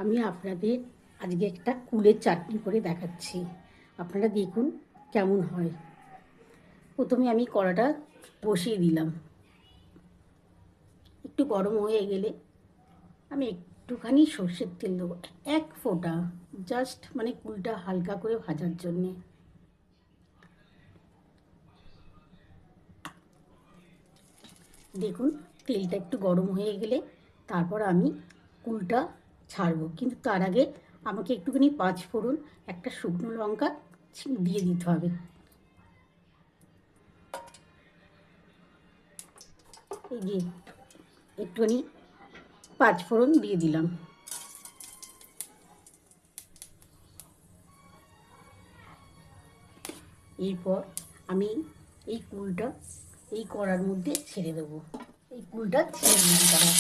আমি আপনাদের আজকে একটা কুলের চাটনি করে দেখাচ্ছি। আপনারা দেখুন কেমন হয়। প্রথমে আমি কড়াটা বসিয়ে দিলাম, একটু গরম হয়ে গেলে আমি একটুখানি সর্ষের তেল দেবো, এক ফোঁটা, জাস্ট মানে কুলটা হালকা করে ভাজার জন্যে। দেখুন তেলটা একটু গরম হয়ে গেলে তারপর আমি কুলটা ছাড়বো, কিন্তু তার আগে আমাকে একটুখানি পাঁচফোড়ন, একটা শুকনো লঙ্কা দিয়ে দিতে হবে। এই যে একটুখানি পাঁচফোড়ন দিয়ে দিলাম। এরপর আমি এই কুলটা এই কড়ার মধ্যে ছেড়ে দেবো। এই কুলটা ছেড়ে দিলাম কড়া।